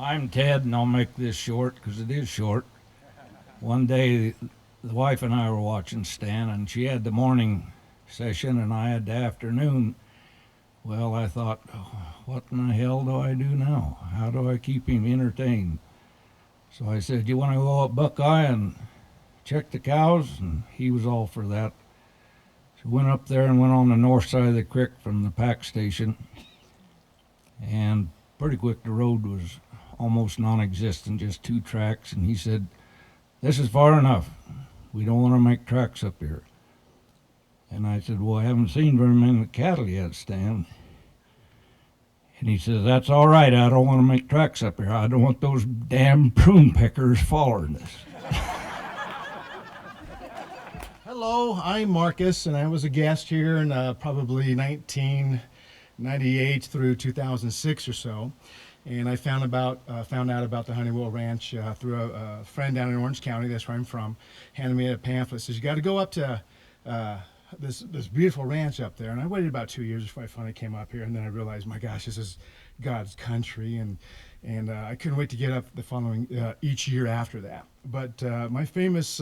I'm Ted, and I'll make this short because it is short. One day, the wife and I were watching Stan, and she had the morning session, and I had the afternoon. Well, I thought, oh, what in the hell do I do now? How do I keep him entertained? So I said, you want to go up Buckeye and check the cows? And he was all for that. So went up there and went on the north side of the creek from the pack station. And pretty quick the road was almost non-existent, just two tracks. And he said, this is far enough. We don't want to make tracks up here. And I said, well, I haven't seen very many cattle yet, Stan. And he says, that's all right. I don't want to make tracks up here. I don't want those damn prune pickers following us. Hello, I'm Marcus, and I was a guest here in probably 1998 through 2006 or so. And I found out about the Hunewill Ranch through a friend down in Orange County. That's where I'm from. Handed me a pamphlet. Says you got to go up to this beautiful ranch up there. And I waited about 2 years before I finally came up here. And then I realized, my gosh, this is God's country, and I couldn't wait to get up the following each year after that. But my famous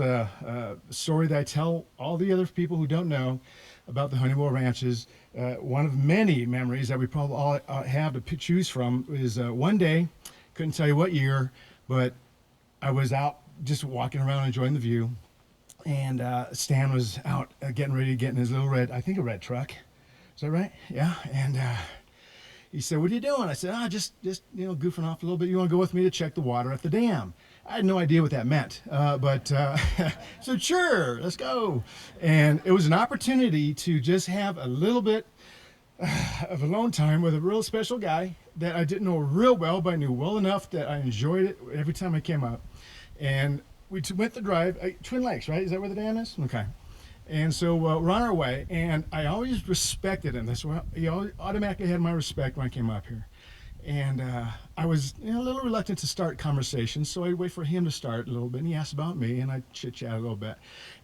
story that I tell all the other people who don't know about the Hunewill Ranch is one of many memories that we probably all have to choose from. Is one day, couldn't tell you what year, but I was out just walking around enjoying the view, and Stan was out getting ready to get in his little red, I think a red truck. Is that right? Yeah. And he said, what are you doing? I said, just goofing off a little bit. You want to go with me to check the water at the dam? I had no idea what that meant, but so sure, let's go. And it was an opportunity to just have a little bit of alone time with a real special guy that I didn't know real well, but I knew well enough that I enjoyed it every time I came up. And we went the drive, Twin Lakes, right? Is that where the dam is? Okay. And so we're on our way, and I always respected him. That's why he automatically had my respect when I came up here. And I was a little reluctant to start conversations, so I'd wait for him to start a little bit, and he asked about me, and I chit-chat a little bit.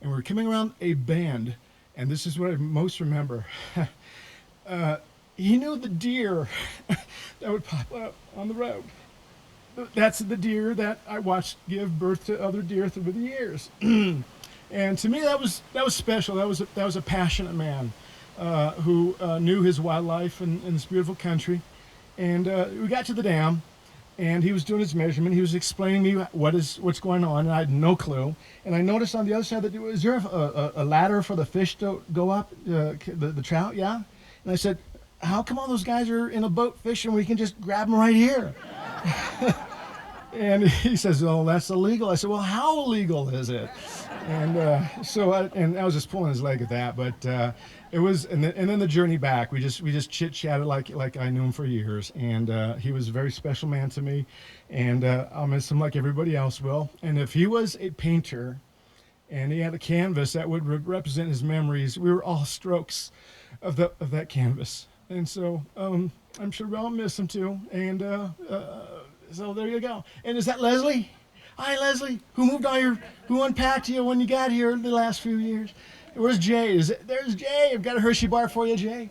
And we were coming around a bend, and this is what I most remember. He knew the deer that would pop up on the road. That's the deer that I watched give birth to other deer through the years. And to me, that was special. That was a passionate man who knew his wildlife in this beautiful country. And we got to the dam, and he was doing his measurement. He was explaining to me what's going on, and I had no clue. And I noticed on the other side that is there a ladder for the fish to go up, the trout? Yeah. And I said, how come all those guys are in a boat fishing? We can just grab them right here. And he says, oh, that's illegal. I said, well, how illegal is it? And I was just pulling his leg at that, but it was, and then the journey back, we just chit-chatted like I knew him for years, and he was a very special man to me, and I'll miss him like everybody else will. And if he was a painter, and he had a canvas that would represent his memories, we were all strokes of that canvas, and so I'm sure we'll all miss him too, and so there you go. And is that Leslie? Hi, Leslie. Who unpacked you when you got here the last few years? Where's Jay? There's Jay. I've my Hershey bar for you, Jay.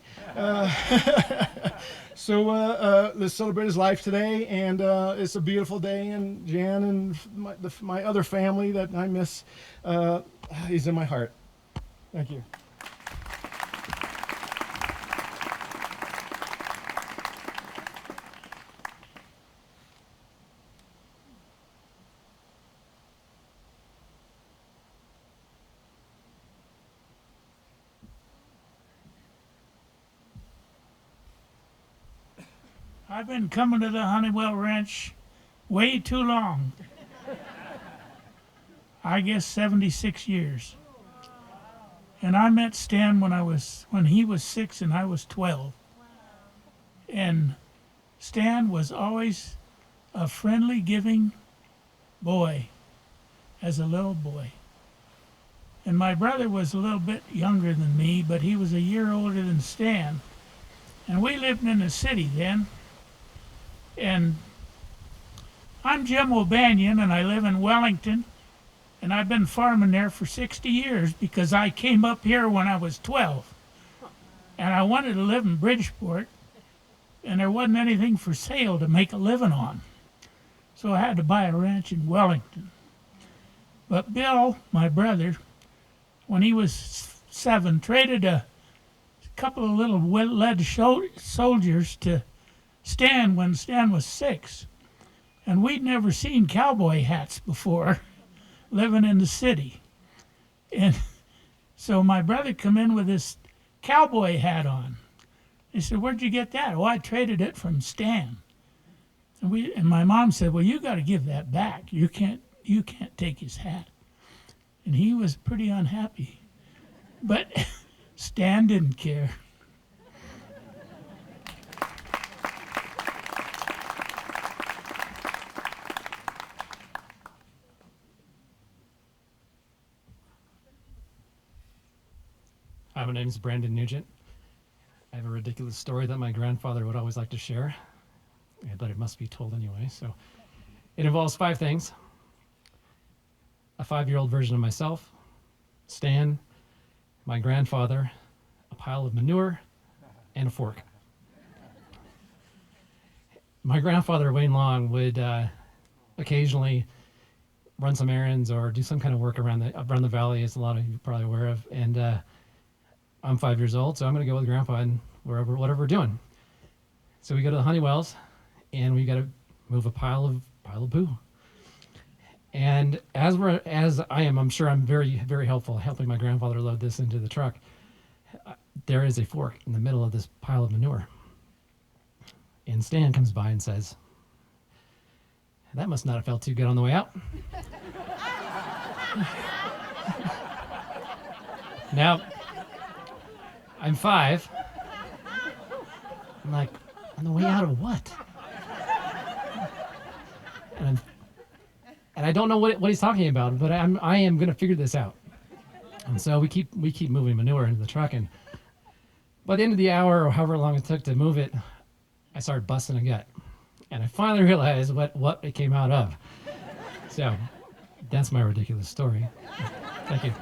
So let's celebrate his life today, and it's a beautiful day. And Jan and my other family that I miss, he's in my heart. Thank you. I've been coming to the Hunewill Ranch way too long. I guess 76 years. And I met Stan when he was 6 and I was 12. And Stan was always a friendly, giving boy as a little boy. And my brother was a little bit younger than me, but he was a year older than Stan. And we lived in the city then. And I'm Jim O'Banion, and I live in Wellington, and I've been farming there for 60 years because I came up here when I was 12, and I wanted to live in Bridgeport, and there wasn't anything for sale to make a living on. so I had to buy a ranch in Wellington. But Bill, my brother, when he was 7, traded a couple of little lead soldiers to Stan when Stan was 6. And we'd never seen cowboy hats before, living in the city. And so my brother come in with this cowboy hat on. He said, "Where'd you get that?" "Oh, I traded it from Stan." And my mom said, "Well, you got to give that back. You can't take his hat." And he was pretty unhappy. But Stan didn't care. Hi, my name is Brandon Nugent. I have a ridiculous story that my grandfather would always like to share, but it must be told anyway. So it involves 5 things: a 5-year-old version of myself, Stan, my grandfather, a pile of manure, and a fork. My grandfather, Wayne Long, would occasionally run some errands or do some kind of work around the valley, as a lot of you are probably aware of. And I'm 5 years old, so I'm going to go with Grandpa and whatever we're doing. So we go to the Huneywells, and we got to move a pile of poo. And I'm sure I'm very, very helpful helping my grandfather load this into the truck. There is a fork in the middle of this pile of manure. And Stan comes by and says, "That must not have felt too good on the way out." Now, I'm 5. I'm like, on the way out of what? And I don't know what he's talking about, but I am going to figure this out. And so we keep moving manure into the truck, and by the end of the hour, or however long it took to move it, I started busting a gut, and I finally realized what it came out of. So that's my ridiculous story. Thank you.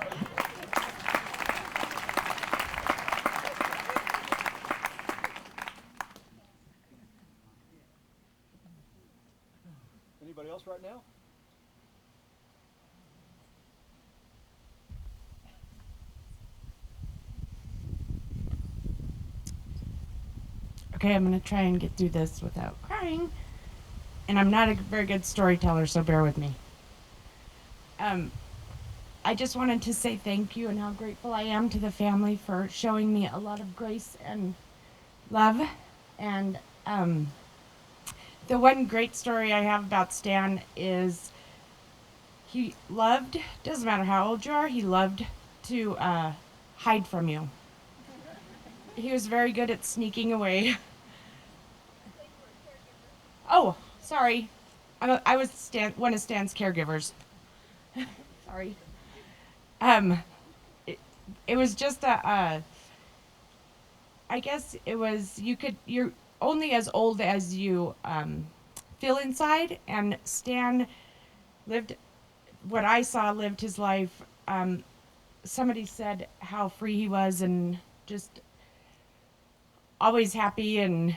Anybody else right now? Okay, I'm going to try and get through this without crying. And I'm not a very good storyteller, so bear with me. I just wanted to say thank you and how grateful I am to the family for showing me a lot of grace and love. And the one great story I have about Stan is he loved, doesn't matter how old you are, he loved to hide from you. He was very good at sneaking away. Oh, sorry. I was one of Stan's caregivers. Sorry. It was just I guess it was, you're only as old as you feel inside, and Stan lived his life. Somebody said how free he was and just always happy, and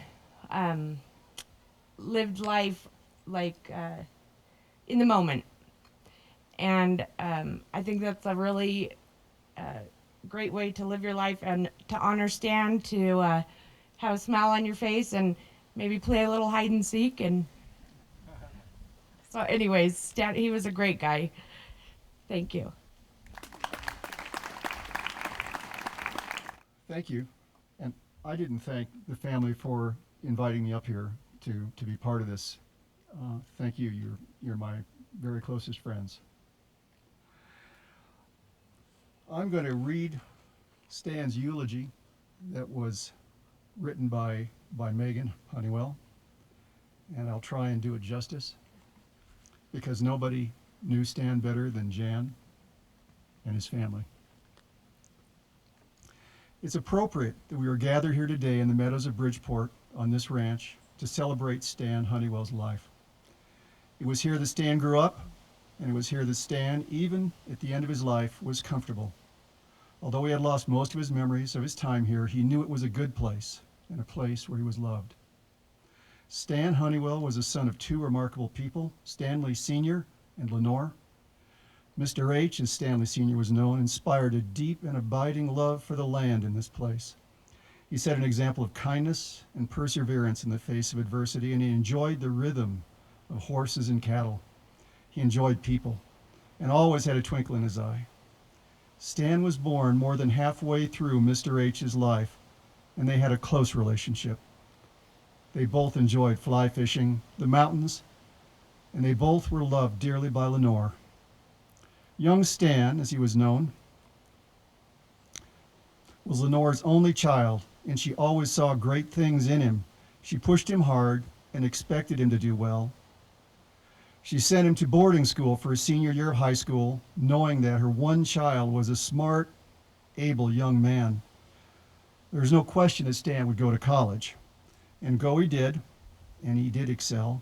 lived life like in the moment. And I think that's a really great way to live your life and to honor Stan, to have a smile on your face and maybe play a little hide and seek. And so anyways, Stan, he was a great guy. Thank you. Thank you. And I didn't thank the family for inviting me up here to be part of this. Thank you. You're my very closest friends. I'm going to read Stan's eulogy that was written by Megan Hunewill, and I'll try and do it justice, because nobody knew Stan better than Jan and his family. It's appropriate that we are gathered here today in the meadows of Bridgeport on this ranch to celebrate Stan Hunnewill's life. It was here that Stan grew up, and it was here that Stan, even at the end of his life, was comfortable. Although he had lost most of his memories of his time here, he knew it was a good place and a place where he was loved. Stan Hunewill was the son of two remarkable people, Stanley Sr. and Lenore. Mr. H, as Stanley Sr. was known, inspired a deep and abiding love for the land in this place. He set an example of kindness and perseverance in the face of adversity, and he enjoyed the rhythm of horses and cattle. He enjoyed people and always had a twinkle in his eye. Stan was born more than halfway through Mr. H's life, and they had a close relationship. They both enjoyed fly fishing, the mountains, and they both were loved dearly by Lenore. Young Stan, as he was known, was Lenore's only child, and she always saw great things in him. She pushed him hard and expected him to do well. She sent him to boarding school for his senior year of high school, knowing that her one child was a smart, able young man. There was no question that Stan would go to college. And go he did, and he did excel.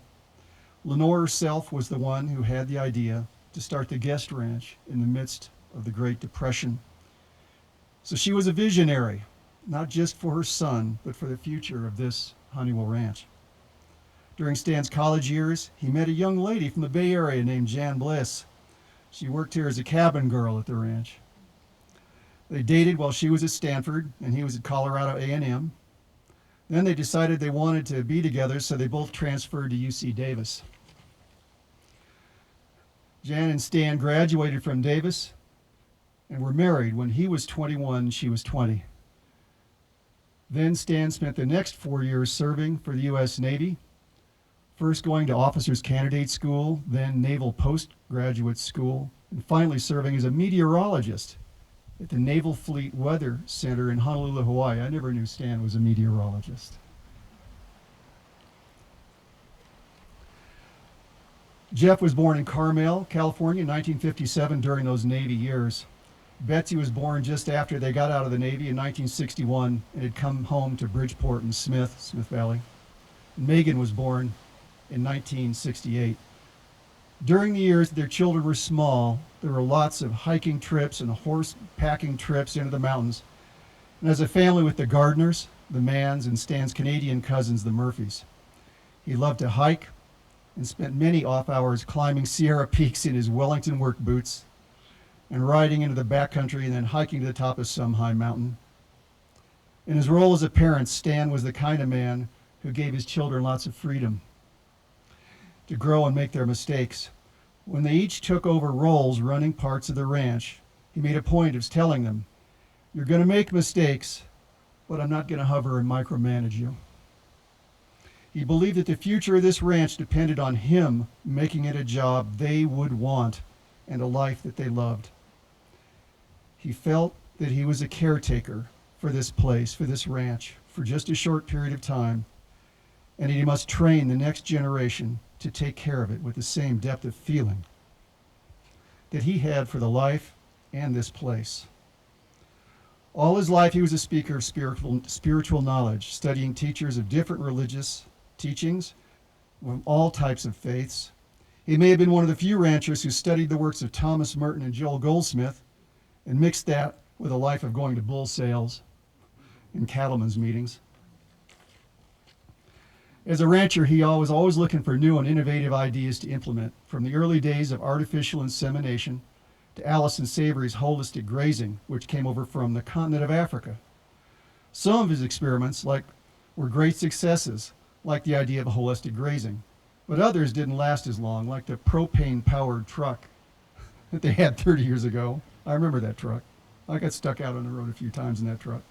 Lenore herself was the one who had the idea to start the guest ranch in the midst of the Great Depression. So she was a visionary, not just for her son, but for the future of this Hunewill Ranch. During Stan's college years, he met a young lady from the Bay Area named Jan Bliss. She worked here as a cabin girl at the ranch. They dated while she was at Stanford and he was at Colorado A&M. Then they decided they wanted to be together, so they both transferred to UC Davis. Jan and Stan graduated from Davis and were married when he was 21, she was 20. Then Stan spent the next 4 years serving for the U.S. Navy, first going to Officers Candidate School, then Naval Postgraduate School, and finally serving as a meteorologist at the Naval Fleet Weather Center in Honolulu, Hawaii. I never knew Stan was a meteorologist. Jeff was born in Carmel, California in 1957 during those Navy years. Betsy was born just after they got out of the Navy in 1961 and had come home to Bridgeport and Smith Valley. Megan was born in 1968. During the years that their children were small, there were lots of hiking trips and horse packing trips into the mountains. And as a family with the Gardners, the Manns, and Stan's Canadian cousins, the Murphys. He loved to hike and spent many off hours climbing Sierra peaks in his Wellington work boots and riding into the backcountry and then hiking to the top of some high mountain. In his role as a parent, Stan was the kind of man who gave his children lots of freedom to grow and make their mistakes. When they each took over roles running parts of the ranch, he made a point of telling them, "You're going to make mistakes, but I'm not going to hover and micromanage you." He believed that the future of this ranch depended on him making it a job they would want and a life that they loved. He felt that he was a caretaker for this place, for this ranch, for just a short period of time, and he must train the next generation to take care of it with the same depth of feeling that he had for the life and this place. All his life he was a speaker of spiritual knowledge, studying teachers of different religious teachings from all types of faiths. He may have been one of the few ranchers who studied the works of Thomas Merton and Joel Goldsmith and mixed that with a life of going to bull sales and cattlemen's meetings. As a rancher, he was always looking for new and innovative ideas to implement, from the early days of artificial insemination to Allison Savory's holistic grazing, which came over from the continent of Africa. Some of his experiments were great successes, like the idea of a holistic grazing, but others didn't last as long, like the propane-powered truck that they had 30 years ago. I remember that truck. I got stuck out on the road a few times in that truck.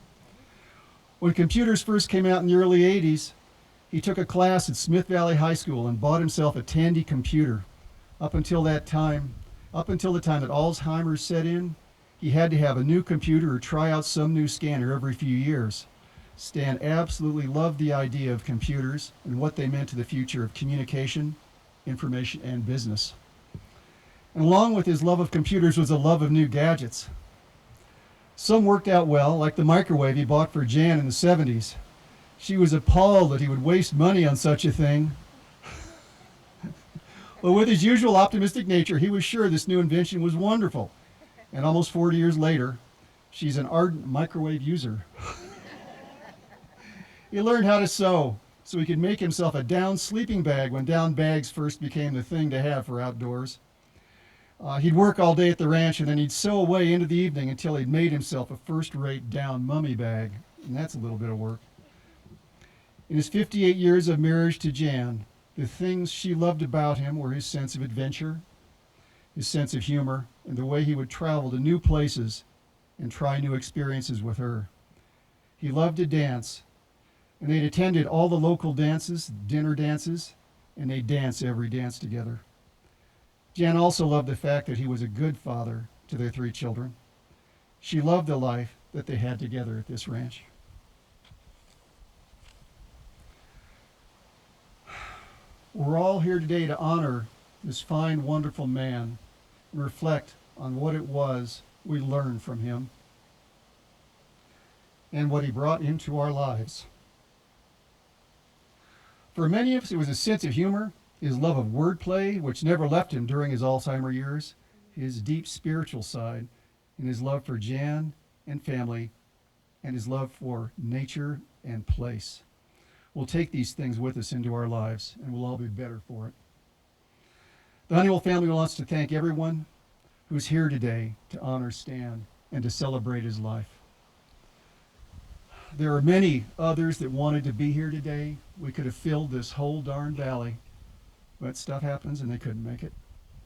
When computers first came out in the early 80s, he took a class at Smith Valley High School and bought himself a Tandy computer. Up until the time that Alzheimer's set in, he had to have a new computer or try out some new scanner every few years. Stan absolutely loved the idea of computers and what they meant to the future of communication, information, and business. And along with his love of computers was a love of new gadgets. Some worked out well, like the microwave he bought for Jan in the 70s. She was appalled that he would waste money on such a thing. But with his usual optimistic nature, he was sure this new invention was wonderful. And almost 40 years later, she's an ardent microwave user. He learned how to sew, so he could make himself a down sleeping bag when down bags first became the thing to have for outdoors. He'd work all day at the ranch, and then he'd sew away into the evening until he'd made himself a first-rate down mummy bag, and that's a little bit of work. In his 58 years of marriage to Jan, the things she loved about him were his sense of adventure, his sense of humor, and the way he would travel to new places and try new experiences with her. He loved to dance, and they'd attended all the local dances, dinner dances, and they'd dance every dance together. Jan also loved the fact that he was a good father to their 3 children. She loved the life that they had together at this ranch. We're all here today to honor this fine, wonderful man and reflect on what it was we learned from him and what he brought into our lives. For many of us, it was a sense of humor, his love of wordplay, which never left him during his Alzheimer years, his deep spiritual side, and his love for Jan and family, and his love for nature and place. We'll take these things with us into our lives, and we'll all be better for it. The Hunewill family wants to thank everyone who's here today to honor Stan and to celebrate his life. There are many others that wanted to be here today. We could have filled this whole darn valley, but stuff happens and they couldn't make it.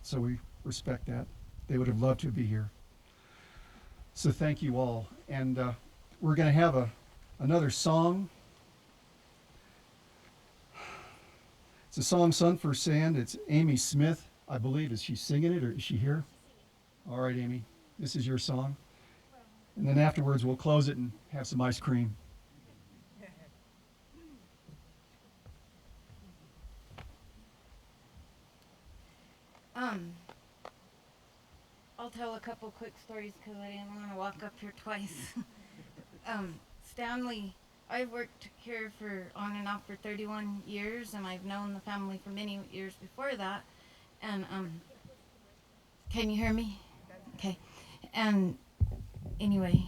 So we respect that. They would have loved to be here. So thank you all. And we're going to have another song. It's a song sung for Stan. It's Amy Smith, I believe. Is she singing it or is she here? All right, Amy, this is your song. And then afterwards we'll close it and have some ice cream. I'll tell a couple quick stories because I didn't want to walk up here twice. Stanley, I've worked here on and off for 31 years, and I've known the family for many years before that. And can you hear me? Okay. And anyway,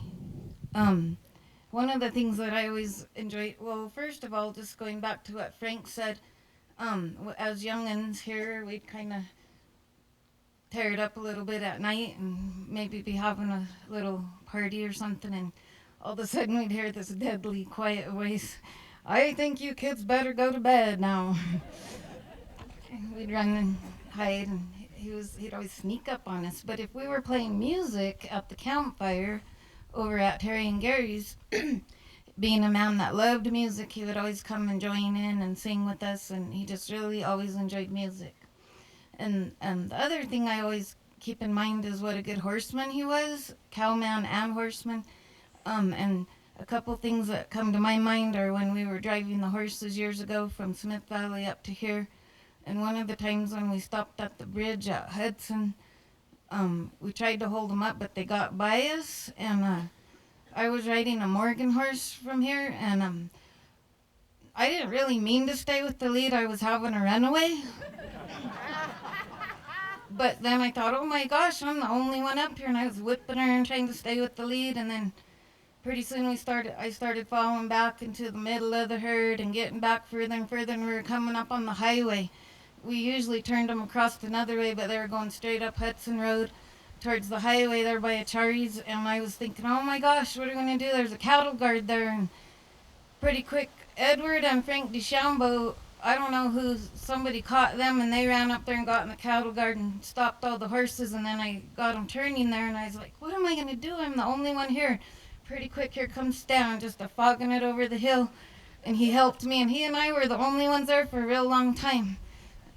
one of the things that I always enjoy, well, first of all, just going back to what Frank said, as young'uns here, we'd kind of tear it up a little bit at night and maybe be having a little party or something, and all of a sudden we'd hear this deadly quiet voice, "I think you kids better go to bed now." And we'd run and hide, and he'd always sneak up on us. But if we were playing music at the campfire over at Terry and Gary's, being a man that loved music, he would always come and join in and sing with us, and he just really always enjoyed music. And the other thing I always keep in mind is what a good horseman he was, cowman and horseman. And a couple things that come to my mind are when we were driving the horses years ago from Smith Valley up to here. And one of the times when we stopped at the bridge at Hudson, we tried to hold them up, but they got by us. And I was riding a Morgan horse from here, and I didn't really mean to stay with the lead. I was having a runaway. But then I thought, oh my gosh, I'm the only one up here, and I was whipping her and trying to stay with the lead, and then pretty soon I started falling back into the middle of the herd and getting back further and further, and we were coming up on the highway. We usually turned them across another way, but they were going straight up Hudson Road towards the highway there by Achari's, and I was thinking, oh my gosh, what are we going to do? There's a cattle guard there, and pretty quick, Edward and Frank DeChambeau, I don't know who, somebody caught them, and they ran up there and got in the cattle guard and stopped all the horses, and then I got them turning there, and I was like, what am I going to do? I'm the only one here. Pretty quick, here comes Stan, just fogging it over the hill, and he helped me, and he and I were the only ones there for a real long time,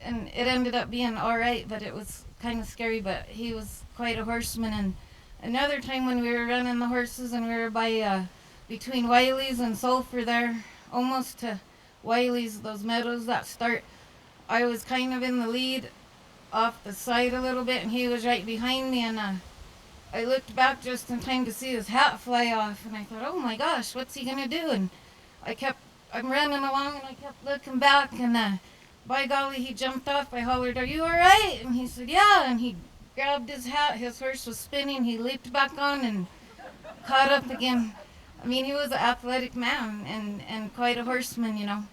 and it ended up being all right, but it was kind of scary, but he was quite a horseman. And another time when we were running the horses and we were by between Wiley's and Sulphur there, almost to Wiley's, those meadows that start, I was kind of in the lead off the side a little bit, and he was right behind me, and I looked back just in time to see his hat fly off, and I thought, oh my gosh, what's he gonna do? And I'm running along, and I kept looking back, and by golly, he jumped off. I hollered, are you all right? And he said, yeah, and he grabbed his hat. His horse was spinning. He leaped back on and caught up again. I mean, he was an athletic man and quite a horseman, you know.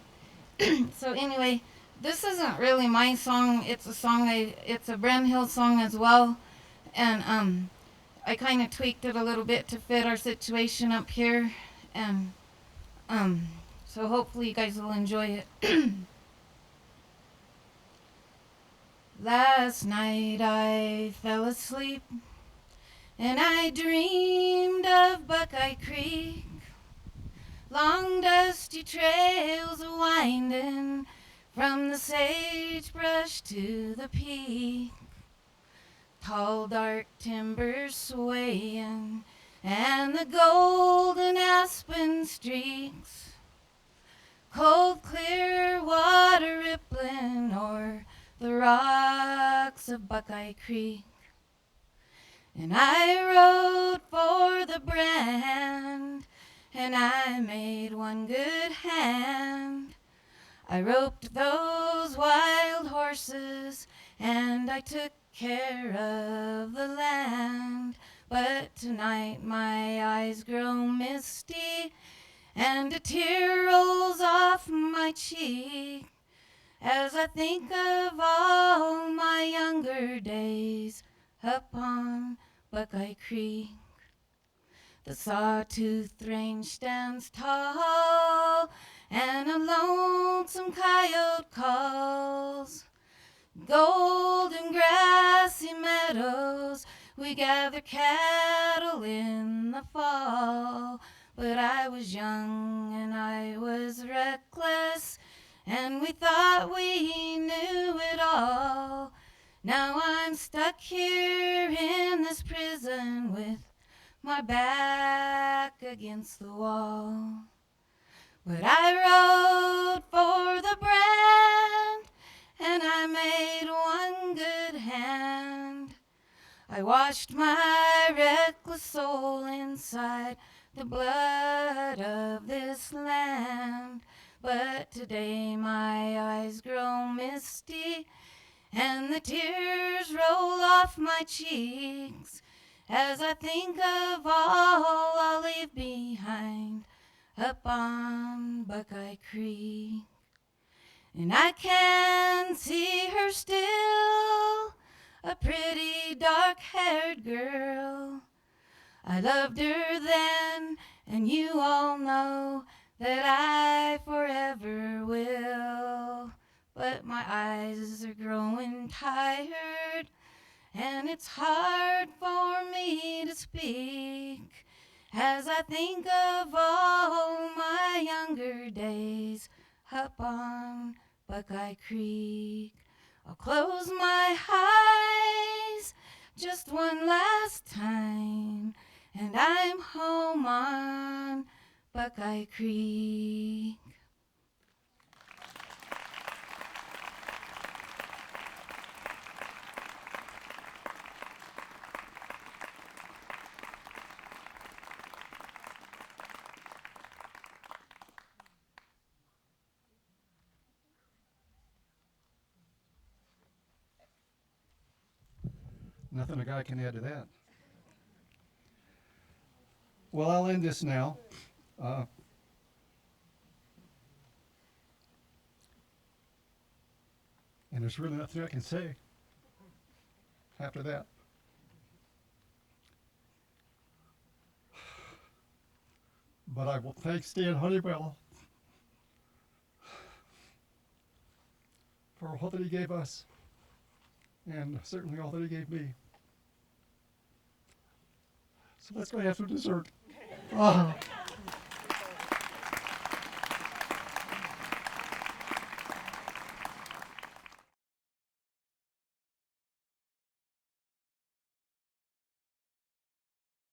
So anyway, this isn't really my song. It's a song it's a Bren Hill song as well, and I kind of tweaked it a little bit to fit our situation up here, and so hopefully you guys will enjoy it. Last night I fell asleep and I dreamed of Buckeye Creek, long dusty trails winding from the sagebrush to the peak, tall dark timbers swaying and the golden aspen streaks, cold clear water rippling o'er the rocks of Buckeye Creek. And I rode for the brand, and I made one good hand. I roped those wild horses, and I took care of the land. But tonight my eyes grow misty, and a tear rolls off my cheek as I think of all my younger days up on Buckeye Creek. The sawtooth range stands tall, and a lonesome coyote calls. Golden grassy meadows, we gather cattle in the fall. But I was young and I was reckless, and we thought we knew it all. Now I'm stuck here in this prison with my back against the wall. But I rode for the brand, and I made one good hand. I washed my reckless soul inside the blood of this land. But today my eyes grow misty, and the tears roll off my cheeks as I think of all I'll leave behind up on Buckeye Creek. And I can see her still, a pretty dark-haired girl. I loved her then, and you all know that I forever will. But my eyes are growing tired, and it's hard for me to speak as I think of all my younger days up on Buckeye Creek. I'll close my eyes just one last time, and I'm home on Buckeye Creek. Nothing a guy can add to that. Well, I'll end this now. And there's really nothing I can say after that. But I will thank Stan Hunewill for all that he gave us, and certainly all that he gave me. So let's go have some dessert.